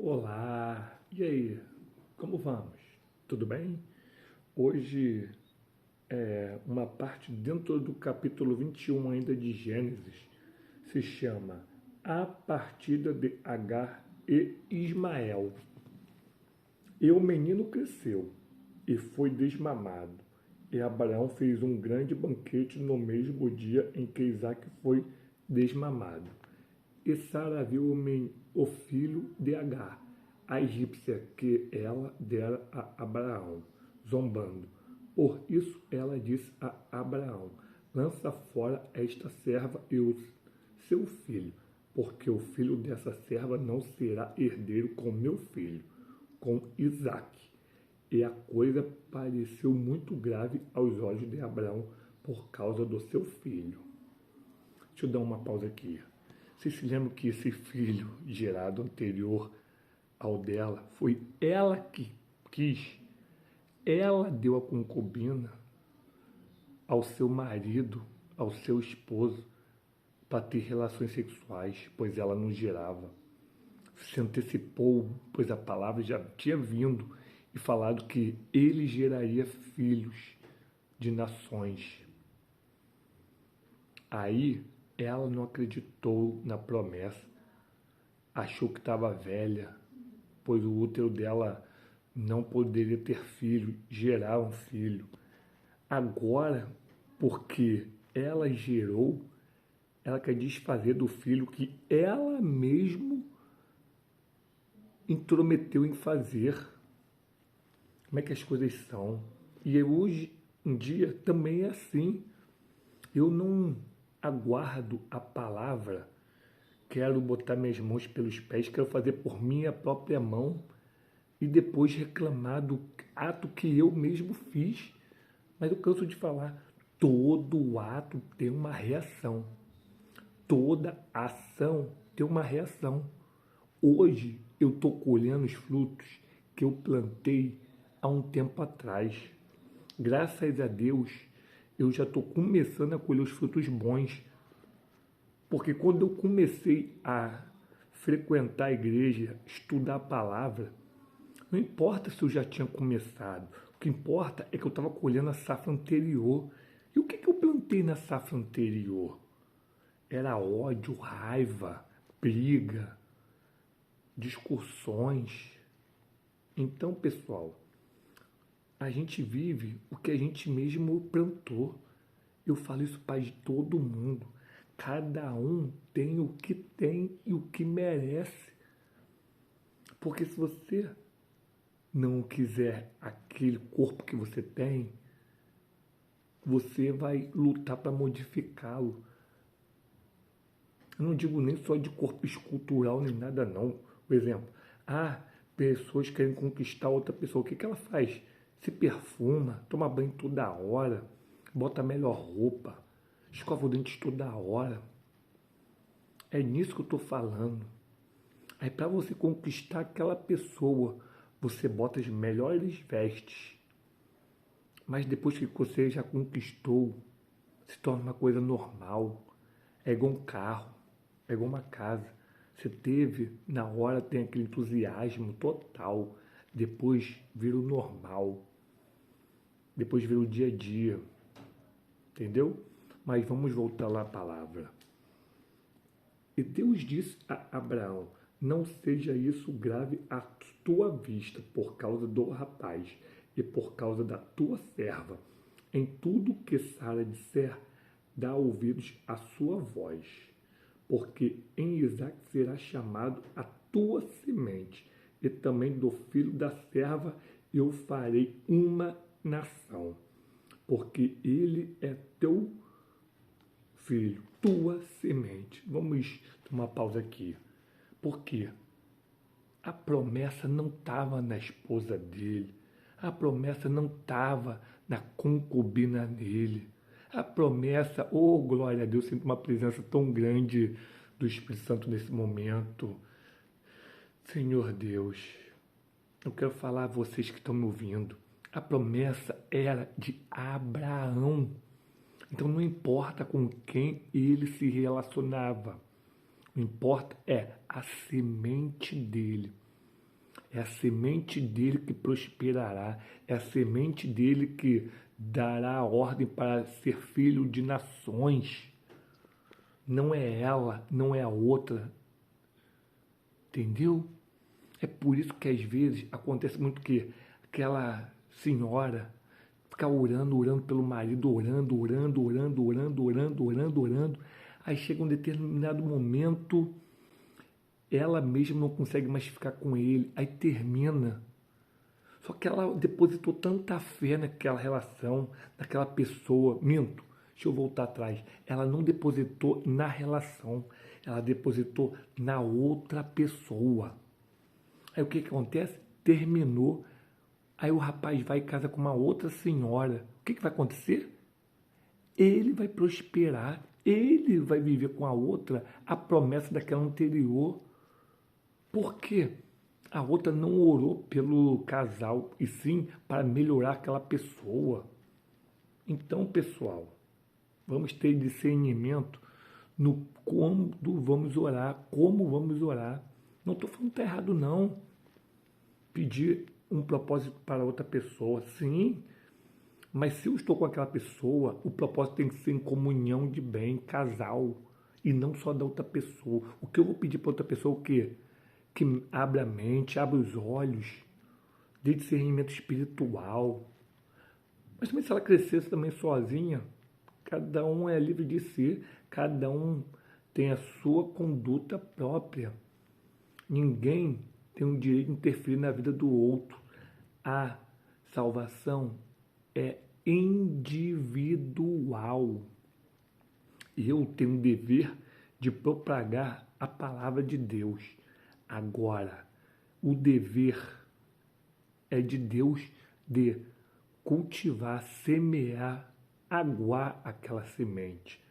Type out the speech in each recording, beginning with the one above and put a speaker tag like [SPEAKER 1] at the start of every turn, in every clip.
[SPEAKER 1] Olá, e aí, como vamos? Tudo bem? Hoje é uma parte dentro do capítulo 21 ainda de Gênesis, se chama A Partida de Agar e Ismael. E o menino cresceu e foi desmamado, e Abraão fez um grande banquete no mesmo dia em que Isaque foi desmamado. E Sara viu o filho de Agar, a egípcia que ela dera a Abraão, zombando. Por isso ela disse a Abraão: lança fora esta serva e o seu filho, porque o filho dessa serva não será herdeiro com meu filho, com Isaque. E a coisa pareceu muito grave aos olhos de Abraão por causa do seu filho. Deixa eu dar uma pausa aqui. Vocês se lembram que esse filho gerado anterior ao dela foi ela que quis? Ela deu a concubina ao seu marido, ao seu esposo, para ter relações sexuais, pois ela não gerava. Se antecipou, pois a palavra já tinha vindo e falado que ele geraria filhos de nações. Aí ela não acreditou na promessa, achou que estava velha, pois o útero dela não poderia ter filho, gerar um filho. Agora, porque ela gerou, ela quer desfazer do filho que ela mesmo intrometeu em fazer. Como é que as coisas são? E hoje em dia também é assim. Eu não aguardo a palavra, quero botar minhas mãos pelos pés, quero fazer por minha própria mão e depois reclamar do ato que eu mesmo fiz. Mas eu canso de falar, todo ato tem uma reação. Toda ação tem uma reação. Hoje eu estou colhendo os frutos que eu plantei há um tempo atrás. Graças a Deus, eu já estou começando a colher os frutos bons. Porque quando eu comecei a frequentar a igreja, estudar a palavra, não importa se eu já tinha começado, o que importa é que eu estava colhendo a safra anterior. E o que eu plantei na safra anterior? Era ódio, raiva, briga, discussões. Então, pessoal, a gente vive o que a gente mesmo plantou. Eu falo isso para todo mundo. Cada um tem o que tem e o que merece. Porque se você não quiser aquele corpo que você tem, você vai lutar para modificá-lo. Eu não digo nem só de corpo escultural nem nada não. Por exemplo, pessoas querem conquistar outra pessoa. O que ela faz? Se perfuma, toma banho toda hora, bota a melhor roupa, escova o dente toda hora. É nisso que eu estou falando. Aí para você conquistar aquela pessoa, você bota as melhores vestes. Mas depois que você já conquistou, se torna uma coisa normal. É igual um carro, é igual uma casa. Você teve, na hora tem aquele entusiasmo total. Depois vira o normal. Depois vira o dia a dia. Entendeu? Mas vamos voltar lá à palavra. E Deus disse a Abraão: não seja isso grave à tua vista por causa do rapaz e por causa da tua serva. Em tudo que Sara disser, dá ouvidos à sua voz, porque em Isaque será chamado a tua semente, e também do filho da serva eu farei uma nação, porque ele é teu filho, tua semente. Vamos tomar pausa aqui. Por quê? A promessa não estava na esposa dele. A promessa não estava na concubina dele. A promessa, oh glória a Deus, sinto uma presença tão grande do Espírito Santo nesse momento. Senhor Deus, eu quero falar a vocês que estão me ouvindo. A promessa era de Abraão. Então não importa com quem ele se relacionava. O que importa é a semente dele. É a semente dele que prosperará. É a semente dele que dará a ordem para ser filho de nações. Não é ela, não é a outra. Entendeu? É por isso que às vezes acontece muito que aquela senhora fica orando, orando pelo marido, orando, orando, orando, orando, orando, orando, orando. Aí chega um determinado momento, ela mesma não consegue mais ficar com ele. Aí termina. Só que ela depositou tanta fé naquela relação, naquela pessoa. Minto, deixa eu voltar atrás. Ela não depositou na relação, ela depositou na outra pessoa. Aí o que acontece? Terminou. Aí o rapaz vai e casa com uma outra senhora. O que vai acontecer? Ele vai prosperar, ele vai viver com a outra a promessa daquela anterior. Por quê? A outra não orou pelo casal, e sim para melhorar aquela pessoa. Então, pessoal, vamos ter discernimento no quando vamos orar, como vamos orar. Não estou falando que está errado, não. Pedir um propósito para outra pessoa, sim. Mas se eu estou com aquela pessoa, o propósito tem que ser em comunhão de bem, casal, e não só da outra pessoa. O que eu vou pedir para outra pessoa é o quê? Que abra a mente, abra os olhos, dê discernimento espiritual. Mas também se ela crescesse também sozinha, cada um é livre de si, cada um tem a sua conduta própria. Ninguém tem o direito de interferir na vida do outro. A salvação é individual. Eu tenho o dever de propagar a palavra de Deus. Agora, o dever é de Deus de cultivar, semear, aguar aquela semente.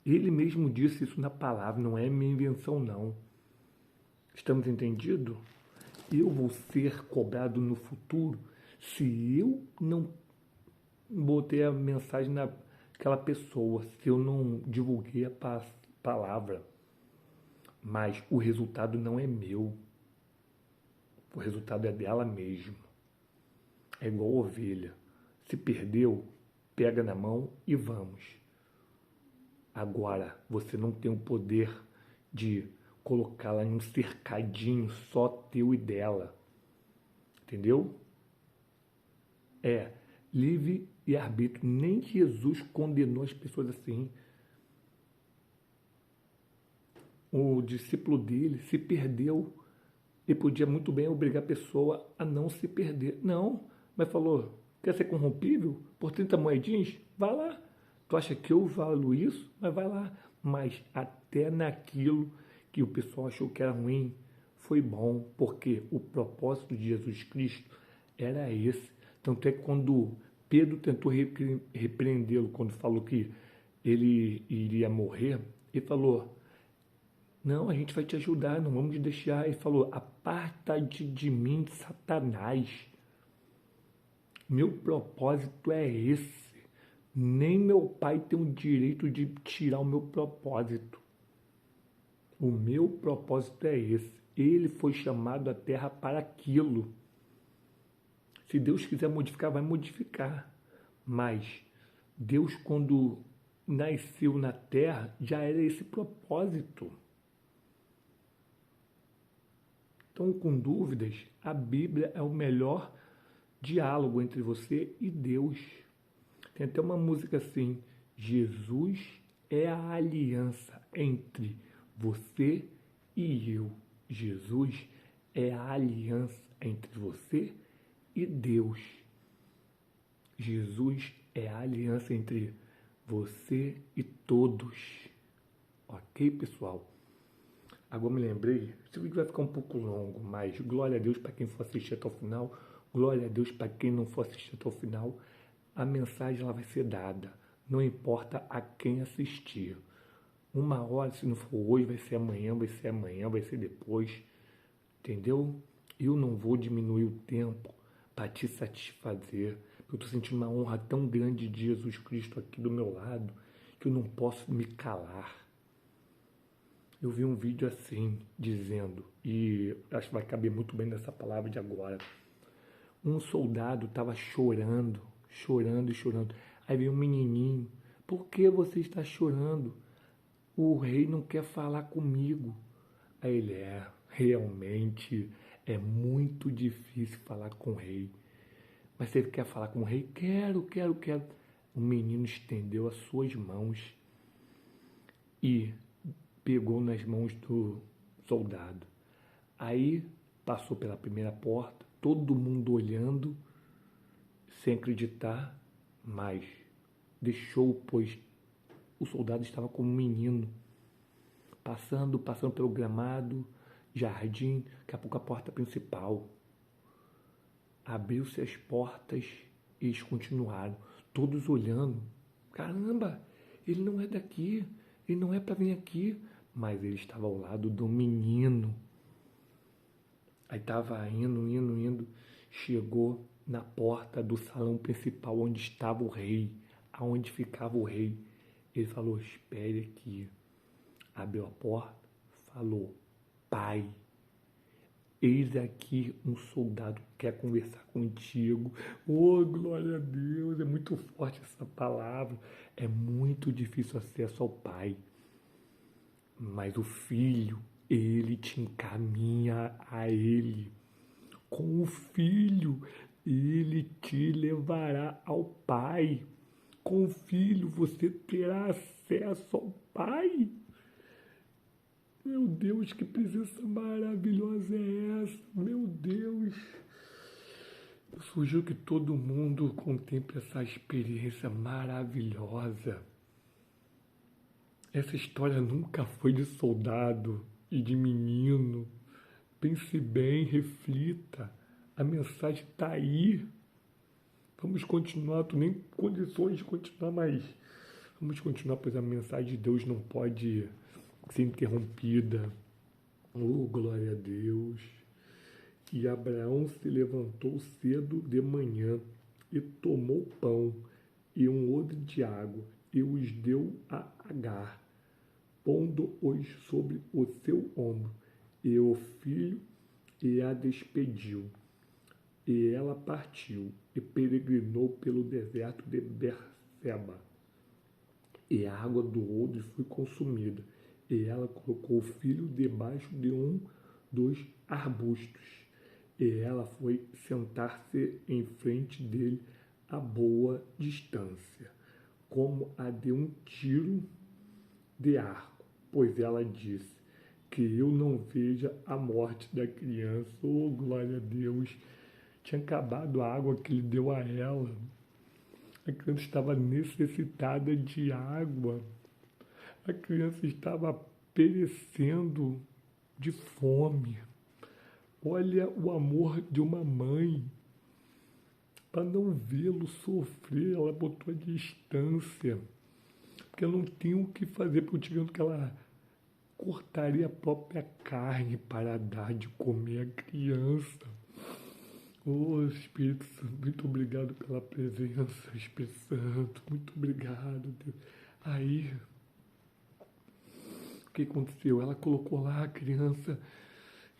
[SPEAKER 1] Ele mesmo disse isso na palavra, não é minha invenção, não. Estamos entendidos? Eu vou ser cobrado no futuro se eu não botei a mensagem naquela pessoa, se eu não divulguei a palavra. Mas o resultado não é meu. O resultado é dela mesmo. É igual ovelha. Se perdeu, pega na mão e vamos. Agora, você não tem o poder de colocá-la em um cercadinho só teu e dela. Entendeu? É livre e arbítrio. Nem Jesus condenou as pessoas assim. O discípulo dele se perdeu. Ele podia muito bem obrigar a pessoa a não se perder. Não, mas falou, quer ser corrompível por 30 moedinhas? Vai lá. Tu acha que eu valo isso? Mas vai lá. Mas até naquilo que o pessoal achou que era ruim, foi bom, porque o propósito de Jesus Cristo era esse. Tanto é que quando Pedro tentou repreendê-lo, quando falou que ele iria morrer, ele falou, não, a gente vai te ajudar, não vamos te deixar. Ele falou, aparta-te de mim, Satanás. Meu propósito é esse. Nem meu pai tem o direito de tirar o meu propósito. O meu propósito é esse. Ele foi chamado à terra para aquilo. Se Deus quiser modificar, vai modificar. Mas Deus, quando nasceu na terra, já era esse propósito. Então, com dúvidas, a Bíblia é o melhor diálogo entre você e Deus. Tem até uma música assim, Jesus é a aliança entre você e eu. Jesus é a aliança entre você e Deus. Jesus é a aliança entre você e todos. Ok, pessoal? Agora me lembrei, esse vídeo vai ficar um pouco longo, mas glória a Deus para quem for assistir até o final, glória a Deus para quem não for assistir até o final. A mensagem ela vai ser dada, não importa a quem assistir. Uma hora, se não for hoje, vai ser amanhã, vai ser depois, entendeu? Eu não vou diminuir o tempo para te satisfazer. Eu estou sentindo uma honra tão grande de Jesus Cristo aqui do meu lado que eu não posso me calar. Eu vi um vídeo assim, dizendo, e acho que vai caber muito bem nessa palavra de agora. Um soldado estava chorando, chorando e chorando. Aí veio um menininho. Por que você está chorando? O rei não quer falar comigo. Aí ele realmente é muito difícil falar com o rei. Mas você quer falar com o rei? Quero, quero, quero. O menino estendeu as suas mãos e pegou nas mãos do soldado. Aí passou pela primeira porta, todo mundo olhando, sem acreditar, mas deixou, pois o soldado estava como um menino, passando pelo gramado, jardim, daqui a pouco a porta principal. Abriu-se as portas e eles continuaram, todos olhando. Caramba, ele não é daqui, ele não é para vir aqui, mas ele estava ao lado do menino. Aí estava indo, chegou na porta do salão principal onde estava o rei, aonde ficava o rei. Ele falou: espere aqui. Abriu a porta, falou: pai, eis aqui um soldado que quer conversar contigo. Oh, glória a Deus, é muito forte essa palavra. É muito difícil acesso ao pai. Mas o filho, ele te encaminha a ele. Com o filho, ele te levará ao pai. Com o filho, você terá acesso ao pai. Meu Deus, que presença maravilhosa é essa? Meu Deus. Eu sugiro que todo mundo contemple essa experiência maravilhosa. Essa história nunca foi de soldado e de menino. Pense bem, reflita. A mensagem está aí. Vamos continuar. Tu nem condições de continuar, mas vamos continuar, pois a mensagem de Deus não pode ser interrompida. Oh, glória a Deus. E Abraão se levantou cedo de manhã e tomou pão e um odre de água e os deu a Agar, pondo-os sobre o seu ombro, e o filho e a despediu. E ela partiu e peregrinou pelo deserto de Berseba. E a água do odre foi consumida, e ela colocou o filho debaixo de um dos arbustos. E ela foi sentar-se em frente dele a boa distância, como a de um tiro de arco, pois ela disse: que eu não veja a morte da criança. Oh, glória a Deus! Tinha acabado a água que ele deu a ela. A criança estava necessitada de água. A criança estava perecendo de fome. Olha o amor de uma mãe. Para não vê-lo sofrer, ela botou a distância. Porque eu não tinha o que fazer, porque eu tinha que ela cortaria a própria carne para dar de comer à criança. Oh, Espírito Santo, muito obrigado pela presença, Espírito Santo, muito obrigado, Deus. Aí, o que aconteceu? Ela colocou lá a criança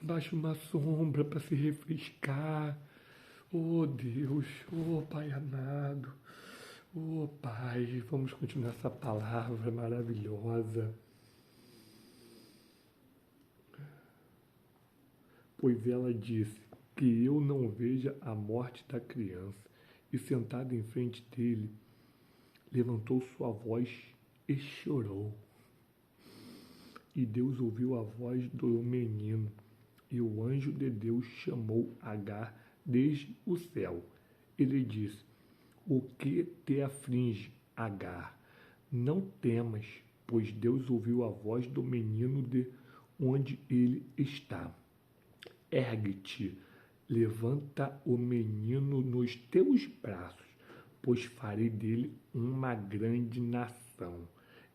[SPEAKER 1] embaixo de uma sombra para se refrescar. Oh, Deus, oh, Pai amado, oh, Pai, vamos continuar essa palavra maravilhosa. Pois ela disse: que eu não veja a morte da criança. E sentada em frente dele, levantou sua voz e chorou. E Deus ouviu a voz do menino, e o anjo de Deus chamou Agar desde o céu. Ele disse: o que te aflige, Agar? Não temas, pois Deus ouviu a voz do menino de onde ele está. Ergue-te, levanta o menino nos teus braços, pois farei dele uma grande nação.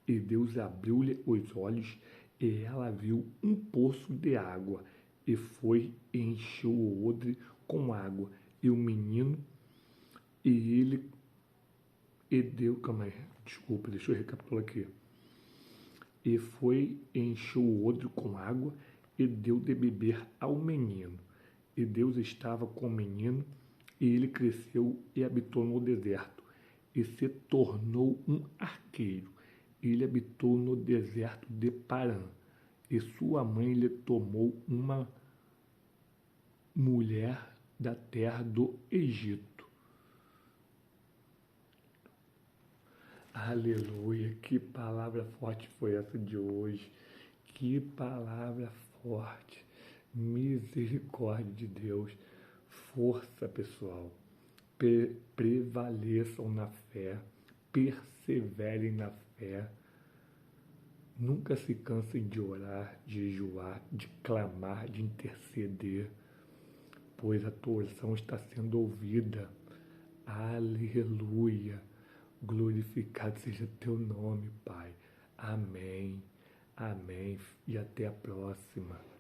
[SPEAKER 1] E Deus abriu-lhe os olhos, e ela viu um poço de água, e foi e encheu o odre com água, e o menino, e ele, e deu, calma aí, desculpa, deixa eu recapitular aqui. E foi, encheu o odre com água e deu de beber ao menino. E Deus estava com o menino, e ele cresceu e habitou no deserto, e se tornou um arqueiro. Ele habitou no deserto de Parã, e sua mãe lhe tomou uma mulher da terra do Egito. Aleluia, que palavra forte foi essa de hoje. Que palavra forte. Misericórdia de Deus. Força, pessoal. Prevaleçam na fé. Perseverem na fé. Nunca se cansem de orar, de jejuar, de clamar, de interceder, pois a tua oração está sendo ouvida. Aleluia. Glorificado seja teu nome, Pai. Amém. Amém. E até a próxima.